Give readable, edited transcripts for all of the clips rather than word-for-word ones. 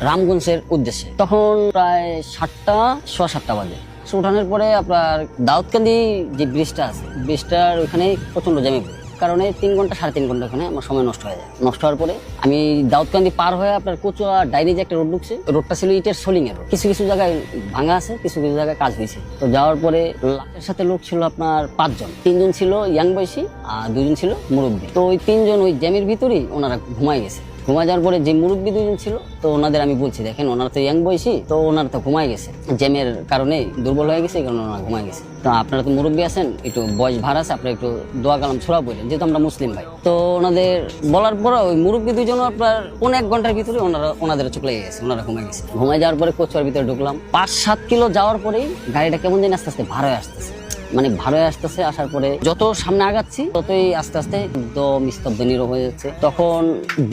রামগঞ্জের উদ্দেশ্যে। তখন প্রায় 7টা বাজে। উঠানোর পরে আপনার দাউদকান্দি যে ব্রিজটা আছে, ব্রিজটার ওখানে প্রচন্ড জ্যামে পড়ে, কারণে 3 ঘন্টা 3.5 ঘন্টা ওখানে আমার সময় নষ্ট হয়ে যায়। নষ্ট হওয়ার পরে আমি দাউদকান্দি পার হয়ে আপনার কচুয়া ডাইনি যে একটা রোড ঢুকছে, রোডটা ছিল ইটের সোলিং এর রোড। কিছু কিছু জায়গায় ভাঙা আছে, কিছু কিছু জায়গায় কাজ হয়েছে। তো যাওয়ার পরে লাশের সাথে লোক ছিল আপনার 5 জন। 3 জন ছিল ইয়াং বয়সী আর 2 জন ছিল মুরব্বী। তো ওই 3 জন ওই জ্যামের ভিতরেই ওনারা ঘুমাই গেছে। ঘুমায় যাওয়ার পরে যে মুরব্বী 2 জন ছিল, তো ওনাদের আমি বলছি দেখেন ওনারা তো ইয়াং বয়সী, তো ওনারা তো ঘুমাই গেছে, জ্যামের কারণে দুর্বল হয়ে গেছে, এই কারণে ওনারা ঘুমাই গেছে। তো আপনারা তো মুরব্বী আছেন, একটু বয়স ভার আছে, আপনারা একটু দোয়া কালাম ছোড়া বললেন, যেহেতু আমরা মুসলিম ভাই। তো ওনাদের বলার পরে ওই মুরব্বী 2 জন আপনার 1.5 ঘন্টার ভিতরে ওনাদের চোখ লেগে গেছে, ওনারা ঘুমাই গেছে। ঘুমাই যাওয়ার পরে কচুয়ার ভিতরে ঢুকলাম। 5-7 কিলো যাওয়ার পরেই গাড়িটা কেমন যেন আস্তে আস্তে ভার হয়ে আসতেছে, মানে ভার হয়ে আসতেছে। আসার পরে যত সামনে আগাচ্ছি ততই আস্তে আস্তে একদম স্তব্ধ নীরব হয়ে যাচ্ছে। তখন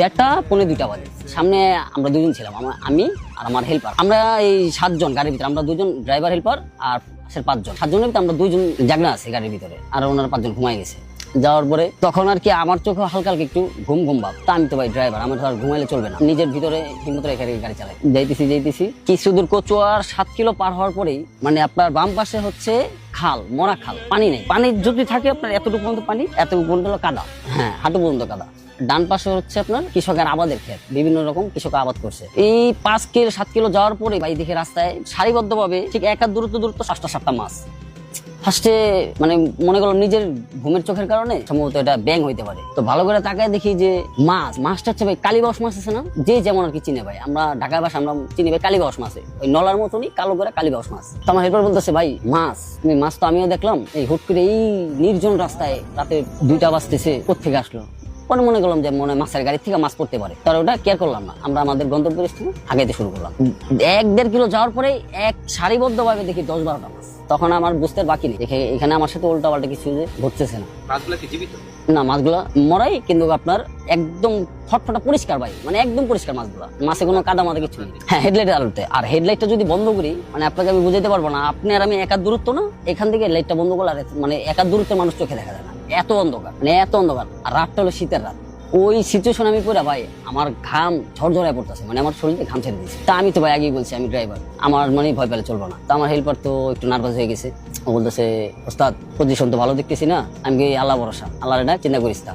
1:30-2:30 বাজে। সামনে আমরা 2 জন ছিলাম, আমি আর আমার হেল্পার। আমরা এই 7 জন গাড়ির ভিতরে, আমরা 2 জন ড্রাইভার হেল্পার আর পাশের 5 জন। 7 জনের ভিতরে আমরা 2 জন জাগনা আছি গাড়ির ভিতরে, আর ওনারা 5 জন ঘুমাই গেছে। যাওয়ার পরে তখন আর কি আমার চোখে হালকা হালকা একটু ঘুম ভাব। তা আমি তো ভাই ড্রাইভার, আমার তো আর ঘুমাইলে চলবে না, নিজের ভিতরে হিম্মত রেখে গাড়ি চালাই। যাইতেছি কিছু দূর কচুয়ার 7 কিলো পার হওয়ার পরেই মানে আপনার বাম পাশে হচ্ছে খাল, মরা খাল, পানি নেই। পানি যদি থাকে আপনার এতটুকু পর্যন্ত পানি, এতটুকু পর্যন্ত হলো কাদা, হ্যাঁ হাঁটু পর্যন্ত কাদা। ডান পাশে হচ্ছে আপনার কৃষকের আবাদের ক্ষেত, বিভিন্ন রকম কৃষক আবাদ করছে। এই 5-7 কিলো যাওয়ার পরে ভাই দেখে রাস্তায় সারিবদ্ধ ভাবে ঠিক এক দূরত্ব 6টা-7টা মাছ। ফার্স্টে মানে মনে করলাম নিজের ঘুমের চোখের কারণে সম্ভবত এটা ব্যাং হইতে পারে। তো ভালো করে তাকায় দেখি যে মাছটা হচ্ছে ভাই কালীবাউস মাছ আছে না, যে যেমন আর কি চিনে ভাই, আমরা ঢাকার ভাষা আমরা চিনি ভাই কালীবাউস মাছ, ওই নলার মতনই কালো করে কালীবাউস মাছ। তো আমার হেল্পার বলতেছে ভাই মাছ তো আমিও দেখলাম, এই হুট করে এই নির্জন রাস্তায় রাতে 2টা বাজতেছে, কোত্থেকে আসলো। পরে মনে করলাম যে মনে মাছের গাড়ি থেকে মাছ পড়তে পারে, তার ওটা কেয়ার করলাম না। আমরা আমাদের গন্তব্যের স্থানে আগাইতে শুরু করলাম। 1-1.5 কিলো যাওয়ার পরে এক সারিবদ্ধ ভাবে দেখি 10-12টা মাছ। তখন আমার বুঝতে বাকি নেই, দেখে এখানে আমার সাথে উল্টা পাল্টা কিছু যে ঘটতেছে না। মাছগুলা কি জীবিত? না, মাছগুলা মরাই, কিন্তু আপনার একদম ফটফটা পরিষ্কার ভাই, মানে একদম পরিষ্কার মাছগুলা, মাছে কোনো কাদা মাদা কিছু নেই। হ্যাঁ, হেডলাইটের আলোতে। আর হেডলাইটটা যদি বন্ধ করি, মানে আপনাকে আমি বুঝাইতে পারবো না, আপনি আর আমি একার দূরত্ব না, এখান থেকে লাইটটা বন্ধ করলে মানে একার দূরত্বের মানুষ চোখে দেখা যায় না, এত অন্ধকার, মানে এত অন্ধকার। আর রাতটা হলো শীতের রাত। ওই সিচুয়েশন আমি পড়ে ভাই আমার ঘাম ঝরঝরায় পড়তেছে, মানে আমার শরীরে ঘাম ছেড়ে দিয়েছে। তা আমি তো ভাই আগেই বলছি আমি ড্রাইভার, আমার মানে ভয় পেলে চলবো না। তো আমার হেল্পার তো একটু নার্ভাস হয়ে গেছে, ও বলতেছে ওস্তাদ পজিশন তো ভালো দেখতেছি না। আমি কি আল্লাহ ভরসা, আল্লাহর ডাক, চিন্তা করিস না।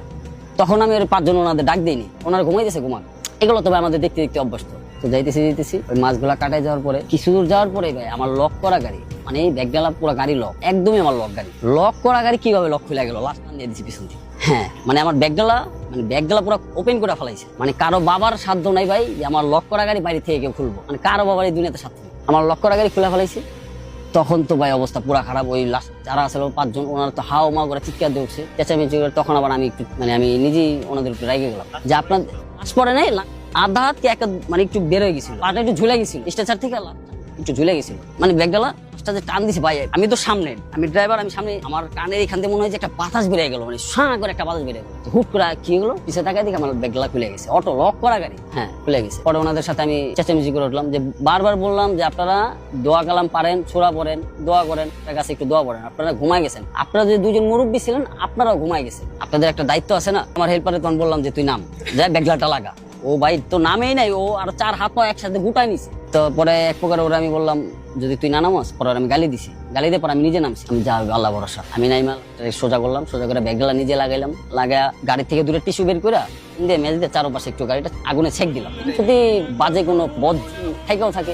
তখন আমি 5 জন ওনাদের ডাক দিইনি, ওনারা ঘুমাইতেছে ঘুমান। এগুলো তো ভাই আমাদের দেখতে দেখতে অভ্যস্ত। তো যাইতেছি ওই মাছগুলা কাটাই যাওয়ার পরে কিছু দূর যাওয়ার পরে ভাই আমার লক করা গাড়ি, মানে এই ব্যাগডালা পুরো গাড়ি লক, একদমই আমার লক করা গাড়ি কিভাবে লক খুলে গেল, লাস্ট টান দিয়ে দিচ্ছি পিছন থেকে। হ্যাঁ, মানে আমার ব্যাগডালা পুরো ওপেন করে ফেলাইছে। মানে কারো বাবার সাধ্য নাই ভাই যে আমার লক করা গাড়ি বাইরে থেকে কেউ খুলবো, মানে কারো বাবার এই দুনিয়াতে সাধ্য নেই। আমার লক করা গাড়ি খুলে ফেলাইছে। তখন তো ভাই অবস্থা পুরা খারাপ। ওই লাস্ট যারা আসলে 5 জন, ওনারা তো হাও মা করে চিৎকার দিয়ে উঠছে, চেঁচামেচি করে। তখন আবার আমি একটু মানে আমি নিজেই ওনাদের একটু রেগে গেলাম যে আপনার পাস পরে নেই, আধা হাত কি একটা মানে একটু বের হয়ে গেছিল, পাটা একটু ঝুলে গেছিল, স্ট্রেচার থেকে একটু ঝুলে গেছিল, মানে ব্যাগডালা যে টান দিছি ভাই। আমি তো সামনে, আমি ড্রাইভার, আমি সামনে, আমার কানের এখান থেকে মনে হয় যে একটা বাতাস বেরিয়ে গেল, মানে সাঁ করে একটা বাতাস বেরিয়ে গেল। হুট করে কি হলো, পিছিয়ে তাকায় দেখি আমার ব্যাগডালা খুলে গেছে। অটো লক করা গাড়ি, হ্যাঁ খুলে গেছে। পরে ওনাদের সাথে আমি চেঁচামেচি করে উঠলাম, যে বারবার বললাম যে আপনারা দোয়া কালাম পারেন, ছোড়া পড়েন, দোয়া করেন, তার কাছে একটু দোয়া পড়েন। আপনারা ঘুমাই গেছেন, আপনারা যে 2 জন মুরব্বী ছিলেন আপনারাও ঘুমাই গেছেন, আপনাদের একটা দায়িত্ব আছে না। আমার হেল্পারে তখন বললাম যে তুই নাম, যা ব্যাগডালাটা লাগা। ও ভাই তো নামেই নাই, ও আর 4 হাত পা একসাথে গুটাই নিছে। তো পরে এক প্রকার ওরা আমি বললাম যদি তুই না নামাস, পরে আমি গালি দিছি। গালি দিয়ে পরে আমি নিজে নামছি, আমি যা আল্লাহ ভরসা। আমি নাইমাল সোজা করলাম, সোজা করে ব্যাগডালা নিজে লাগাইলাম, লাগা গাড়ি থেকে দূরে টিস্যু বের করে দিয়ে মেজ দিয়ে চারপাশে একটু গাড়িটা আগুনে ছেক দিলাম। যদি বাজে কোনো বদ থেকেও থাকে,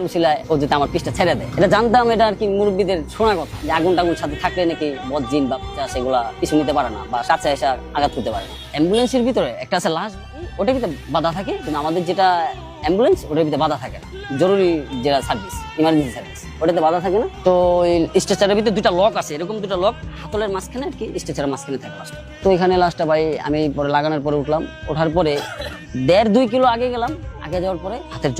উচিলায় ও যদি আমার পিসটা ছেড়ে দেয়। এটা জানতাম, এটা আর কি মুরব্বীদের শোনা কথা, যে আগুন টাগুন সাথে থাকলে নাকি বদ জিন বা সেগুলা কিছু নিতে পারে না, বা সাথে এসে আঘাত করতে পারে না। অ্যাম্বুলেন্সের ভিতরে একটা আছে লাশ, ওটা ভিতরে বাধা থাকে, কিন্তু আমাদের যেটা অ্যাম্বুলেন্স ওটার ভিতরে বাধা থাকে না, জরুরি যেটা সার্ভিস, ইমার্জেন্সি সার্ভিস, ওটাতে বাধা থাকে না। তো এই স্ট্রেচারের ভিতরে 2টা লক আছে, এরকম 2টা লক হাতলের মাঝখানে আর কি, স্ট্রেচারের মাঝখানে থাকে লাস্টটা। তো এখানে লাস্টটা ভাই আমি পরে লাগানোর পরে উঠলাম, ওঠার পরে 1.5-2 কিলো আগে গেলাম। আগে যাওয়ার পরে হাতের